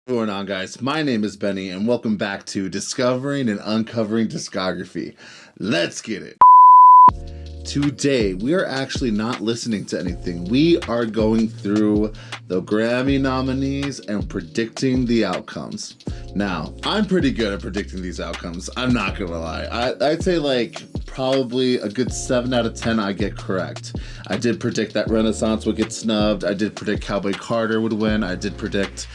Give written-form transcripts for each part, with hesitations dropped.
What's going on, guys? My name is Benny and welcome back to Discovering and Uncovering Discography. Let's get it. Today, we are actually not listening to anything. We are going through the Grammy nominees and predicting the outcomes. Now, I'm pretty good at predicting these outcomes. I'm not gonna lie. I'd say like probably a good 7 out of 10 I get correct. I did predict that Renaissance would get snubbed. I did predict Cowboy Carter would win. I did predict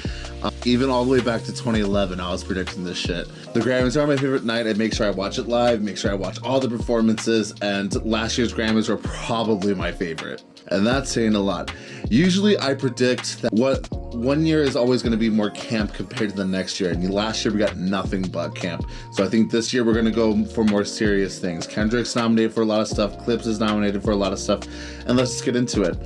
even all the way back to 2011, I was predicting this shit. The Grammys are my favorite night. I make sure I watch it live, make sure I watch all the performances, and last year's Grammys were probably my favorite. And that's saying a lot. Usually I predict that what one year is always gonna be more camp compared to the next year. And last year we got nothing but camp. So I think this year we're gonna go for more serious things. Kendrick's nominated for a lot of stuff, Clips is nominated for a lot of stuff, and let's just get into it.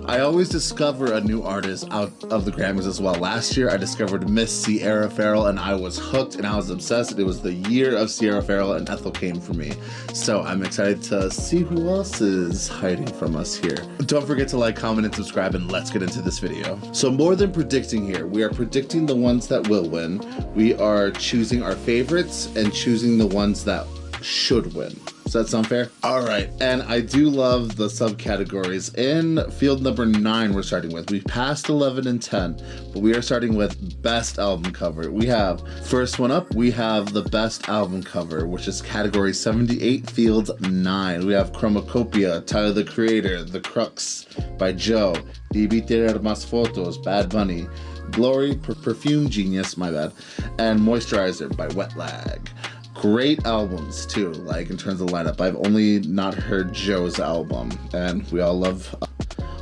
I always discover a new artist out of the Grammys as well. Last year I discovered Miss Sierra Farrell and I was hooked and I was obsessed. It was the year of Sierra Farrell and Ethel came for me. So I'm excited to see who else is hiding from us here. Don't forget to like, comment, and subscribe, and let's get into this video. So more than predicting here, we are predicting the ones that will win. We are choosing our favorites and choosing the ones that should win. Does that sound fair? All right, and I do love the subcategories. In field number 9 we're starting with. We passed 11 and 10, but we are starting with best album cover. We have, first one up, we have the best album cover, which is category 78, field 9. We have Chromacopia, Tyler the Creator, The Crux by Joe, Debí Tirar Más Fotos, Bad Bunny, Glory, Perfume Genius, my bad, and Moisturizer by Wet Lag. Great albums too, like in terms of lineup. I've only not heard Joe's album, and we all love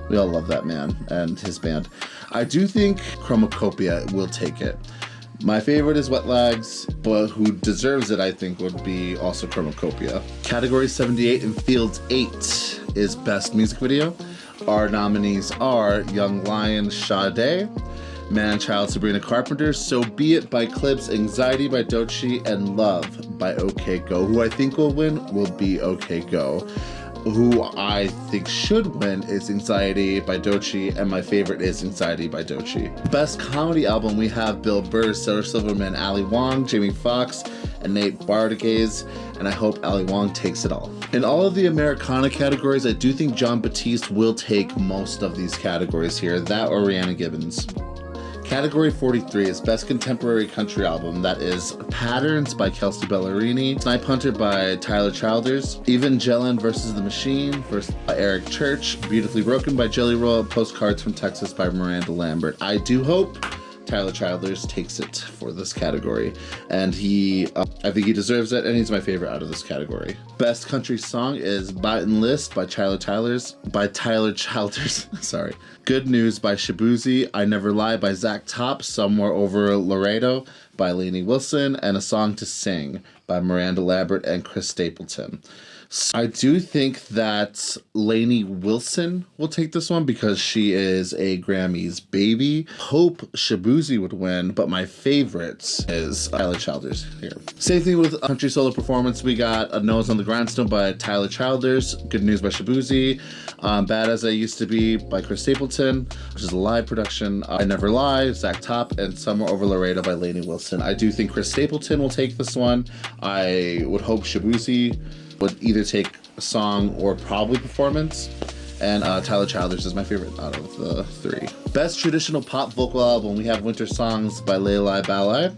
that man and his band. I do think Chromacopia will take it. My favorite is Wet Lag's, but who deserves it I think would be also Chromacopia. Category 78 in field 8 is best music video. Our nominees are Young Lion, Sade, Man Child, Sabrina Carpenter, So Be It by Clips, Anxiety by Doechii, and Love by OK Go. Who I think will win will be OK Go. Who I think should win is Anxiety by Doechii, and my favorite is Anxiety by Doechii. Best comedy album, we have Bill Burr, Sarah Silverman, Ali Wong, Jamie Foxx, and Nate Bargatze, and I hope Ali Wong takes it all. In all of the Americana categories, I do think Jon Batiste will take most of these categories here, that or Rihanna Gibbons. Category 43 is Best Contemporary Country Album. That is Patterns by Kelsea Ballerini, Snipe Hunter by Tyler Childers, Evangelion vs. the Machine by Eric Church, Beautifully Broken by Jelly Roll, Postcards from Texas by Miranda Lambert. I do hope Tyler Childers takes it for this category, and I think he deserves it, and he's my favorite out of this category. Best country song is Buy-in List by Tyler Childers. Sorry. Good News by Shabuzi, I Never Lie by Zach Top, Somewhere Over Laredo by Lainey Wilson, and A Song to Sing by Miranda Lambert and Chris Stapleton. I do think that Lainey Wilson will take this one because she is a Grammys baby. Hope Shabuzi would win, but my favorite is Tyler Childers here. Same thing with country solo performance. We got A Nose on the Grindstone by Tyler Childers, Good News by Shabuzi, Bad As I Used to Be by Chris Stapleton, which is a live production, I Never Lie, Zach Top, and Somewhere Over Laredo by Lainey Wilson. I do think Chris Stapleton will take this one. I would hope Shabuzi would either take a song or probably performance, and Tyler Childers is my favorite out of the 3. Best Traditional Pop Vocal Album, we have Winter Songs by Leilai Balai,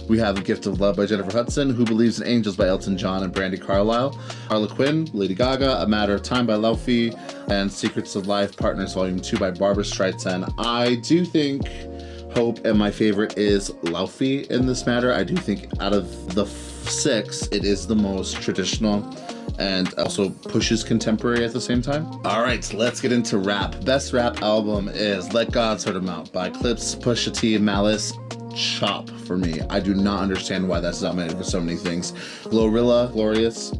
we have A Gift of Love by Jennifer Hudson, Who Believes in Angels by Elton John and Brandi Carlile, Harlequin, Lady Gaga, A Matter of Time by Laufey, and Secrets of Life Partners Volume 2 by Barbra Streisand. I do think Hope, and my favorite is Laufey in this matter. I do think out of the 6, it is the most traditional and also pushes contemporary at the same time. All right, let's get into rap. Best rap album is Let God Sort 'Em Out by Clips, Pusha T, Malice, Chop for me. I do not understand why that's nominated for so many things. Glorilla, Glorious,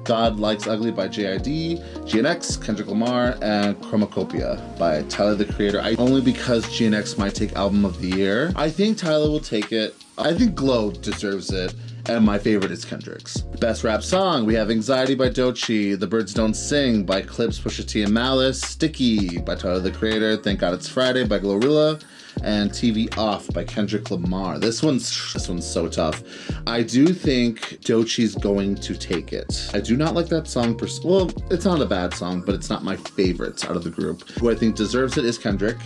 God Likes Ugly by JID, GNX, Kendrick Lamar, and Chromacopia by Tyler the Creator. Only because GNX might take Album of the Year. I think Tyler will take it. I think Glow deserves it, and my favorite is Kendrick's. Best rap song, we have Anxiety by Doechii, The Birds Don't Sing by Clips, Pusha T and Malice, Sticky by Tyler the Creator, Thank God It's Friday by Glorilla, and TV Off by Kendrick Lamar. This one's so tough. I do think Doechii's going to take it. I do not like that song. Well, it's not a bad song, but it's not my favorite out of the group. Who I think deserves it is Kendrick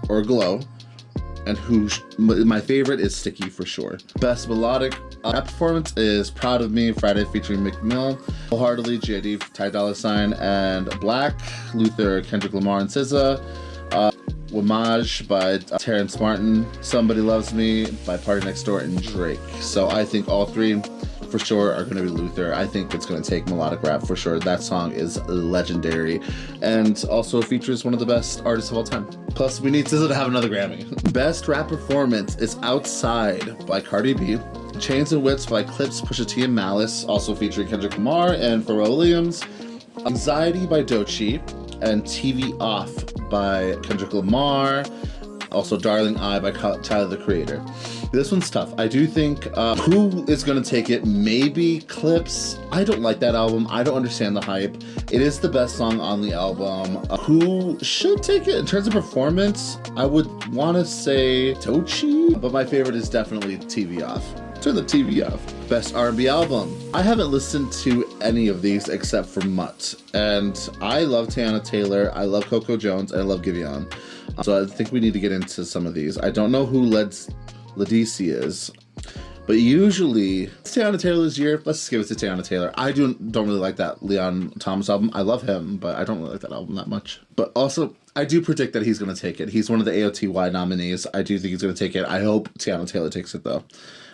or Glow, and my favorite is Sticky for sure. Best melodic rap performance is Proud of Me, Friday featuring Meek Mill, Wholeheartedly, G.I.D., Ty Dolla $ign, and Black, Luther, Kendrick Lamar, and SZA. Wamaj by Terrence Martin, Somebody Loves Me by Party Next Door, and Drake. So I think all three for sure are going to be Luther. I think it's going to take melodic rap for sure. That song is legendary and also features one of the best artists of all time. Plus, we need SZA to have another Grammy. Best rap performance is Outside by Cardi B, Chains and Whips by Clips, Pusha T and Malice, also featuring Kendrick Lamar and Pharrell Williams, Anxiety by Doechii, and TV Off by Kendrick Lamar, also Darling I by Tyler the Creator. This one's tough. I do think who is going to take it? Maybe Clips. I don't like that album. I don't understand the hype. It is the best song on the album. Who should take it? In terms of performance, I would want to say Doechii, but my favorite is definitely TV Off. Turn the TV off. Best R&B album. I haven't listened to any of these except for Mutt. And I love Teyana Taylor, I love Coco Jones, and I love Giveon. So I think we need to get into some of these. I don't know who Ledisi is, but usually it's Teyana Taylor's year. Let's just give it to Teyana Taylor. I don't really like that Leon Thomas album. I love him, but I don't really like that album that much. But also, I do predict that he's going to take it. He's one of the AOTY nominees. I do think he's going to take it. I hope Teyana Taylor takes it, though.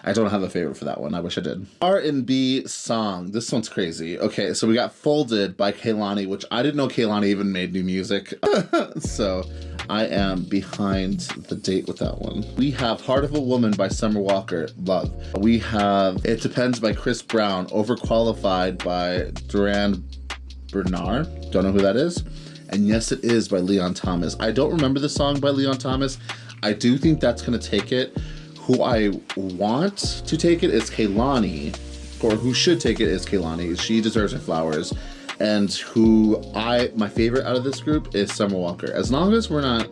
I don't have a favorite for that one. I wish I did. R&B song. This one's crazy. Okay, so we got Folded by Kehlani, which I didn't know Kehlani even made new music. So I am behind the date with that one. We have Heart of a Woman by Summer Walker. Love. We have It Depends by Chris Brown. Overqualified by Duran Bernard. Don't know who that is. And Yes It Is by Leon Thomas. I don't remember the song by Leon Thomas. I do think that's going to take it. Who I want to take it is Kehlani, or who should take it is Kehlani. She deserves her flowers. And my favorite out of this group is Summer Walker. As long as we're not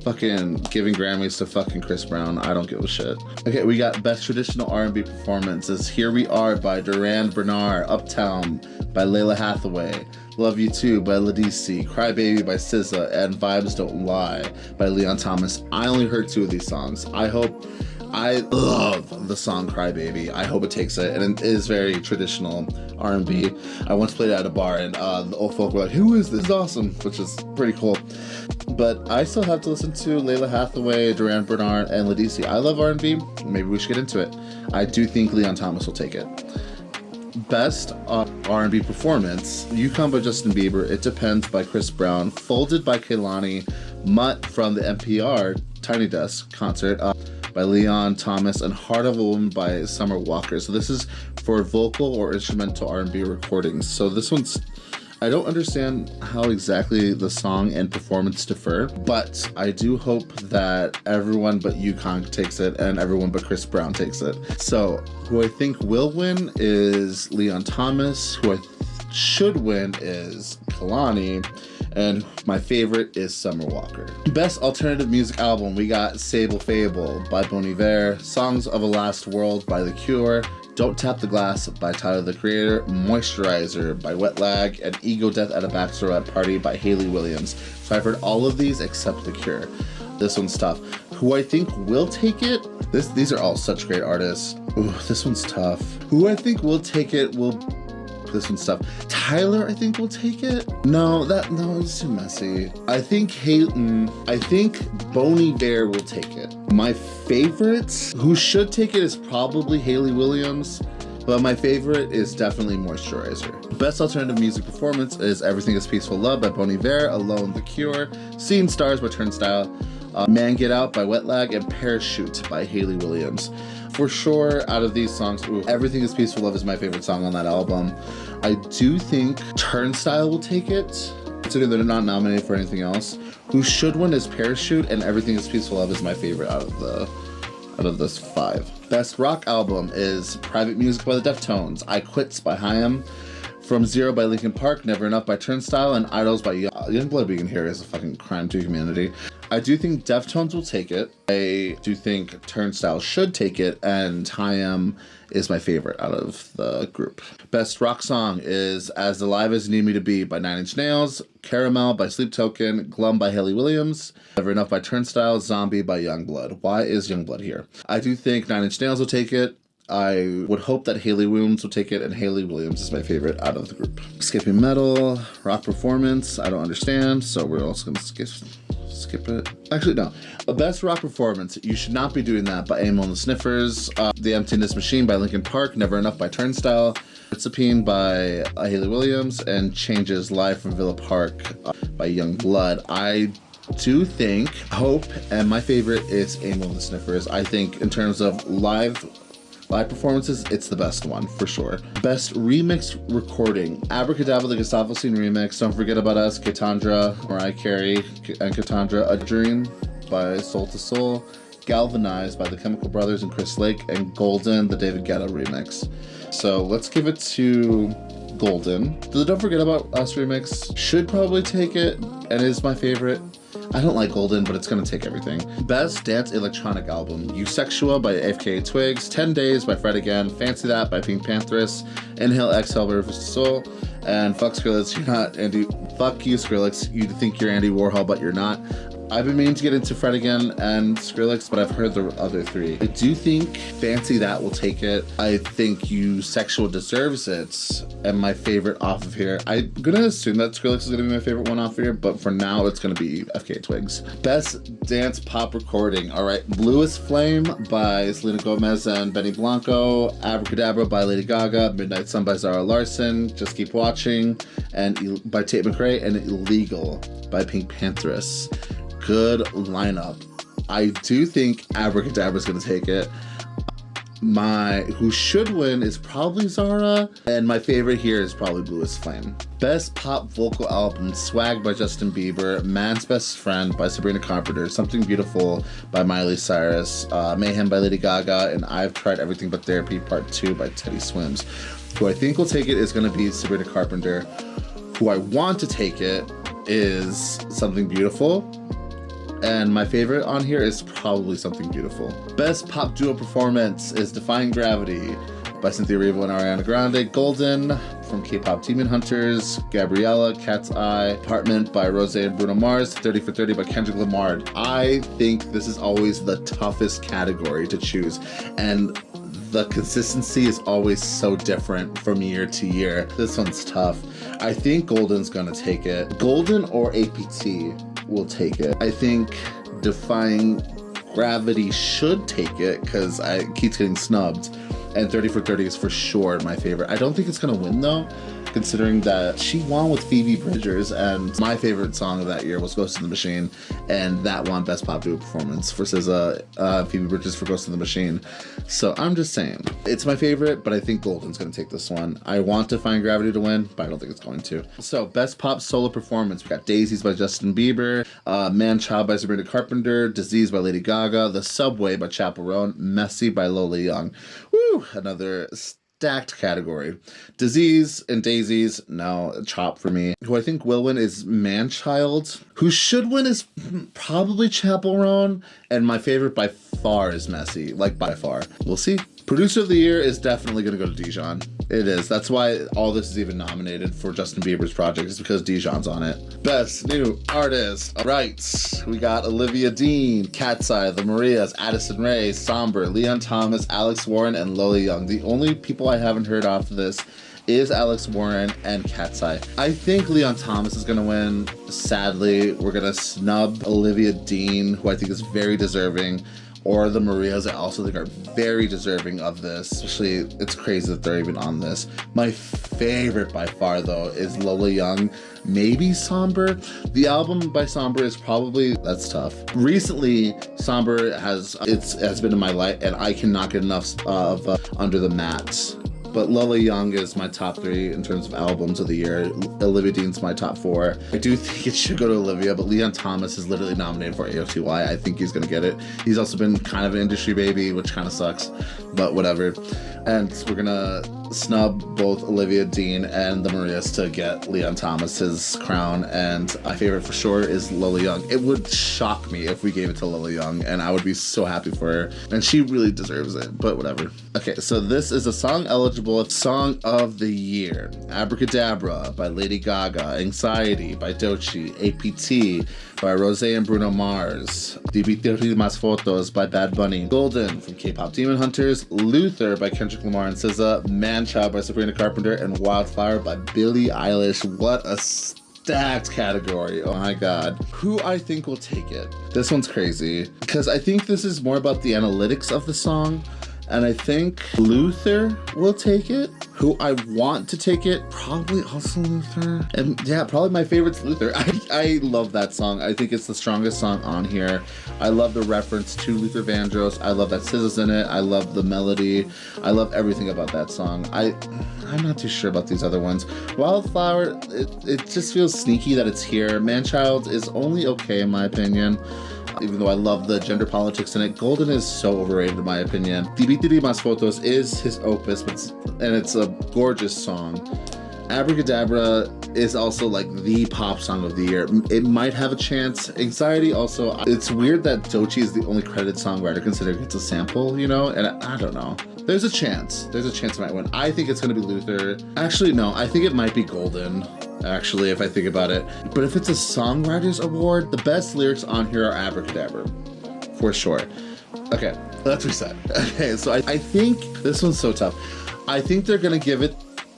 fucking giving Grammys to fucking Chris Brown, I don't give a shit. Okay, we got Best Traditional R&B Performances. Here We Are by Duran Bernard, Uptown by Layla Hathaway, Love You Too by Ledisi, Cry Baby by SZA, and Vibes Don't Lie by Leon Thomas. I only heard 2 of these songs. I love the song Cry Baby. I hope it takes it, and it is very traditional R&B. I once played it at a bar, and the old folk were like, who is this? It's awesome, which is pretty cool. But I still have to listen to Layla Hathaway, Duran Bernard, and Ledisi. I love R&B. Maybe we should get into it. I do think Leon Thomas will take it. Best R&B Performance. You Come by Justin Bieber, It Depends by Chris Brown, Folded by Kehlani, Mutt from the NPR Tiny Desk concert by Leon Thomas, and Heart of a Woman by Summer Walker. So this is for vocal or instrumental R&B recordings. So this one's, I don't understand how exactly the song and performance differ, but I do hope that everyone but UConn takes it and everyone but Chris Brown takes it. So who I think will win is Leon Thomas, who I should win is Kehlani, and my favorite is Summer Walker. Best Alternative Music Album, we got Sable Fable by Bon Iver, Songs of a Last World by The Cure, Don't Tap the Glass by Tyler the Creator, Moisturizer by Wet Lag, and Ego Death at a Bachelorette Party by Hayley Williams. So I've heard all of these except The Cure. This one's tough. Who I think will take it, these are all such great artists. Ooh, this one's tough. Who I think will take it this one's tough. Tyler, I think, will take it. No, it's too messy. I think Bon Iver will take it. My favorite, who should take it, is probably Hayley Williams, but my favorite is definitely Moisturizer. Best Alternative Music Performance is Everything Is Peaceful Love by Bon Iver, Alone, The Cure, Seeing Stars by Turnstile, Man Get Out by Wet Lag, and Parachute by Hayley Williams. For sure, out of these songs, Everything Is Peaceful Love is my favorite song on that album. I do think Turnstile will take it, considering they're not nominated for anything else. Who should win is Parachute, and Everything Is Peaceful Love is my favorite out of out of this 5. Best rock album is Private Music by the Deftones, I Quits by Haim, From Zero by Linkin Park, Never Enough by Turnstile, and Idols by Youngblood. Being here is a fucking crime to humanity. I do think Deftones will take it. I do think Turnstile should take it, and Haim is my favorite out of the group. Best rock song is As Alive As You Need Me to Be by 9 Inch Nails, Caramel by Sleep Token, Glum by Hayley Williams, Never Enough by Turnstile, Zombie by Youngblood. Why is Youngblood here? I do think 9 Inch Nails will take it. I would hope that Hayley Williams will take it, and Hayley Williams is my favorite out of the group. Skipping metal, rock performance, I don't understand, so we're also gonna skip it. Actually, no. A best rock performance, you should not be doing that by Amon and the Sniffers, The Emptiness Machine by Linkin Park, Never Enough by Turnstile, Discipline by Hayley Williams, and Changes Live from Villa Park by Youngblood. I do think, hope, and my favorite is Amon and the Sniffers. I think in terms of live performances, it's the best one for sure. Best remix recording, Abracadabra, the Gustavo Scene remix, Don't Forget About Us, Katandra, Mariah Carey and Katandra, A Dream by Soul to Soul, Galvanized by the Chemical Brothers and Chris Lake, and Golden, the David Guetta remix. So let's give it to Golden. The Don't Forget About Us remix should probably take it, and is my favorite. I don't like Golden, but it's gonna take everything. Best Dance Electronic Album, Eusexual by AFK Twigs, 10 Days by Fred Again, Fancy That by Pink Panthers, Inhale Exhale by Rivers to Soul, and Fuck Skrillex, you're not Andy. Fuck you, Skrillex. You think you're Andy Warhol, but you're not. I've been meaning to get into Fred Again and Skrillex, but I've heard the other 3. I do think Fancy That will take it. I think You Sexual deserves it. And my favorite off of here, I'm gonna assume that Skrillex is gonna be my favorite one off of here, but for now it's gonna be FK Twigs. Best Dance Pop Recording. All right, Bluest Flame by Selena Gomez and Benny Blanco, Abracadabra by Lady Gaga, Midnight Sun by Zara Larsson, Just Keep Watching, and by Tate McRae, and Illegal by Pink Panthers. Good lineup. I do think Abracadabra is going to take it. Who should win is probably Zara, and my favorite here is probably Bluest Flame. Best Pop Vocal Album, Swag by Justin Bieber, Man's Best Friend by Sabrina Carpenter, Something Beautiful by Miley Cyrus, Mayhem by Lady Gaga, and I've Tried Everything But Therapy Part 2 by Teddy Swims. Who I think will take it is going to be Sabrina Carpenter. Who I want to take it is Something Beautiful. And my favorite on here is probably Something Beautiful. Best Pop Duo Performance is Defying Gravity by Cynthia Erivo and Ariana Grande, Golden from K-Pop Demon Hunters, Gabriella, Cat's Eye, Apartment by Rosé and Bruno Mars, 30 for 30 by Kendrick Lamar. I think this is always the toughest category to choose, and the consistency is always so different from year to year. This one's tough. I think Golden's gonna take it. Golden or APT will take it. I think Defying Gravity should take it because it keeps getting snubbed. And 30 for 30 is for sure my favorite. I don't think it's gonna win though, considering that she won with Phoebe Bridgers, and my favorite song of that year was Ghost in the Machine, and that won Best Pop Duo Performance versus Phoebe Bridgers for Ghost in the Machine. So I'm just saying, it's my favorite, but I think Golden's gonna take this one. I want Defying Gravity to win, but I don't think it's going to. So Best Pop Solo Performance, we got Daisies by Justin Bieber, Man Child by Sabrina Carpenter, Disease by Lady Gaga, The Subway by Chappell Roan, Messy by Lola Young. Woo, another stacked category. Disease and Daisies, no, chop for me. Who I think will win is Manchild. Who should win is probably Chappell Roan, and my favorite by far is Messy, like by far. We'll see. Producer of the Year is definitely gonna go to Dijon. It is. That's why all this is even nominated for Justin Bieber's project, is because Dijon's on it. Best New Artist. All right, we got Olivia Dean, Cat's Eye, The Marias, Addison Rae, Somber, Leon Thomas, Alex Warren, and Lola Young. The only people I haven't heard off of this is Alex Warren and Cat's Eye. I think Leon Thomas is gonna win. Sadly, we're gonna snub Olivia Dean, who I think is very deserving, or the Marias I also think are very deserving of this. Especially, it's crazy that they're even on this. My favorite by far though is Lola Young, maybe Somber. The album by Somber is probably, that's tough. Recently, Somber has been in my life, and I cannot get enough of Under the Mat but Lola Young is my top 3 in terms of albums of the year. Olivia Dean's my top 4. I do think it should go to Olivia, but Leon Thomas is literally nominated for AOTY. I think he's gonna get it. He's also been kind of an industry baby, which kind of sucks, but whatever. And we're gonna snub both Olivia Dean and the Marias to get Leon Thomas his crown, and my favorite for sure is Lola Young. It would shock me if we gave it to Lola Young, and I would be so happy for her, and she really deserves it, but whatever. Okay, so this is a song eligible Song of the Year. Abracadabra by Lady Gaga, Anxiety by Doechii, APT by Rosé and Bruno Mars, Debí Más Fotos by Bad Bunny, Golden from K-Pop Demon Hunters, Luther by Kendrick Lamar and SZA, Man-Child by Sabrina Carpenter, and Wildflower by Billie Eilish. What a stacked category. Oh my god. Who I think will take it? This one's crazy because I think this is more about the analytics of the song, and I think Luther will take it. Who I want to take it, probably also Luther. And yeah, probably my favorite's Luther. I love that song. I think it's the strongest song on here. I love the reference to Luther Vandross. I love that SZA's in it. I love the melody. I love everything about that song. I'm not too sure about these other ones. Wildflower, it just feels sneaky that it's here. Man-Child is only okay in my opinion, even though I love the gender politics in it. Golden is so overrated in my opinion. Debí Más Fotos is his opus, and it's a gorgeous song. Abracadabra is also like the pop song of the year. It might have a chance. Anxiety also, it's weird that Doechii is the only credited songwriter considering it's a sample, you know, and I don't know. There's a chance it might win. I think it's gonna be Luther. Actually, no, I think it might be Golden. Actually, if I think about it. But if it's a songwriters award, the best lyrics on here are Abracadabra, for sure. Okay, let's reset. Okay, so I think this one's so tough. I think they're gonna give it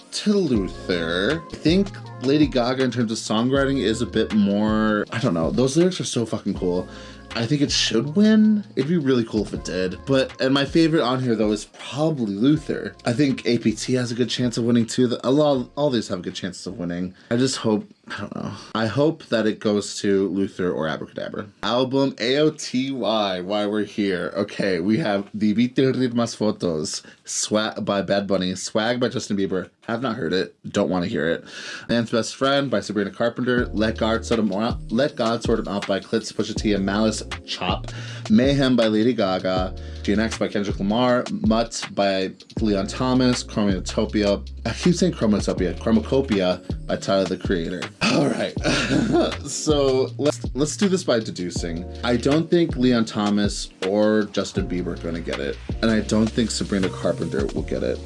to Luther. I think Lady Gaga in terms of songwriting is a bit more, I don't know, those lyrics are so fucking cool. I think it should win. It'd be really cool if it did. And my favorite on here though is probably Luther. I think APT has a good chance of winning too. All these have good chances of winning. I just hope, I don't know. I hope that it goes to Luther or Abracadabra. Album AOTY, why we're here. Okay, we have Debí Más Fotos, Swag by Bad Bunny, Swag by Justin Bieber. Have not heard it, don't want to hear it. Man's Best Friend by Sabrina Carpenter, Let God Sort Him Out by Clits, Pusha T, and Malice, Chop, Mayhem by Lady Gaga, GNX by Kendrick Lamar, Mutt by Leon Thomas, Chromacopia by Tyler the Creator. All right, so let's do this by deducing. I don't think Leon Thomas or Justin Bieber are gonna get it, and I don't think Sabrina Carpenter will get it.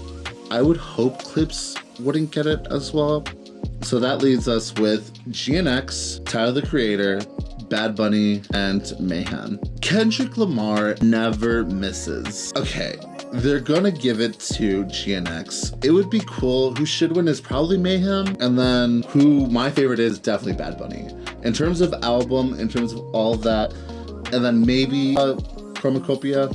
I would hope Clips wouldn't get it as well. So that leaves us with GNX, Tyler the Creator, Bad Bunny, and Mayhem. Kendrick Lamar never misses. Okay, they're gonna give it to GNX. It would be cool. Who should win is probably Mayhem, and then who my favorite is definitely Bad Bunny. In terms of album, in terms of all of that, and then maybe Chromacopia,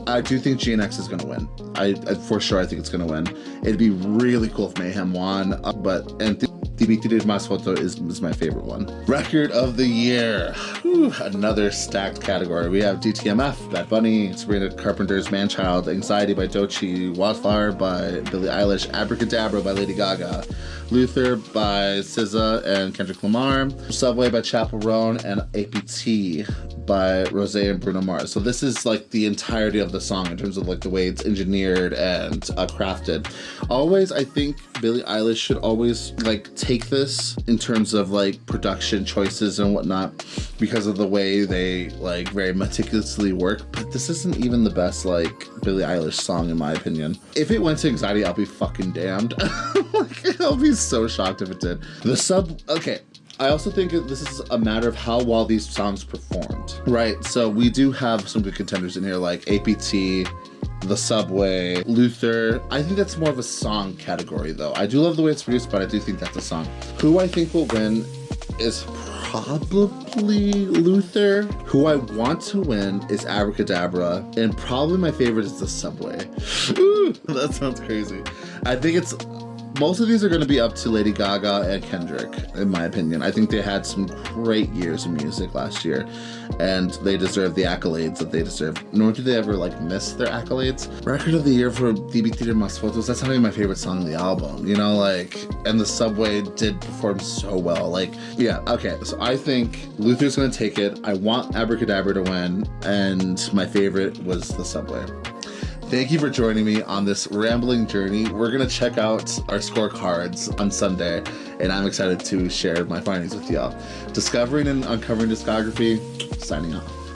I do think GNX is gonna win. I for sure I think it's gonna win. It'd be really cool if Mayhem won, and Debí Más Fotos is my favorite one. Record of the year. Whew, another stacked category. We have DTMF, Bad Bunny, Sabrina Carpenter's Man-Child, Anxiety by Doechii, Wildflower by Billie Eilish, Abracadabra by Lady Gaga, Luther by SZA and Kendrick Lamar, Subway by Chappell Roan, and APT by Rosé and Bruno Mars. So this is like the entirety of the song in terms of like the way it's engineered and crafted. Always, I think Billie Eilish should always like take this in terms of like production choices and whatnot because of the way they like very meticulously work. But this isn't even the best like Billie Eilish song in my opinion. If it went to Anxiety, I'll be fucking damned. Like, I'll be so shocked if it did. Okay. I also think this is a matter of how well these songs performed, right? So we do have some good contenders in here like APT, The Subway, Luther. I think that's more of a song category though. I do love the way it's produced, but I do think that's a song. Who I think will win is probably Luther. Who I want to win is Abracadabra, and probably my favorite is The Subway. Ooh, that sounds crazy. I think it's most of these are going to be up to Lady Gaga and Kendrick, in my opinion. I think they had some great years of music last year, and they deserve the accolades that they deserve. Nor do they ever like miss their accolades. Record of the year for DB Theater Mas Photos, that's not even my favorite song on the album, you know, like, and the Subway did perform so well. Like, yeah, okay, so I think Luther's gonna take it. I want Abracadabra to win, and my favorite was the Subway. Thank you for joining me on this rambling journey. We're gonna check out our scorecards on Sunday, and I'm excited to share my findings with y'all. Discovering and uncovering discography, signing off.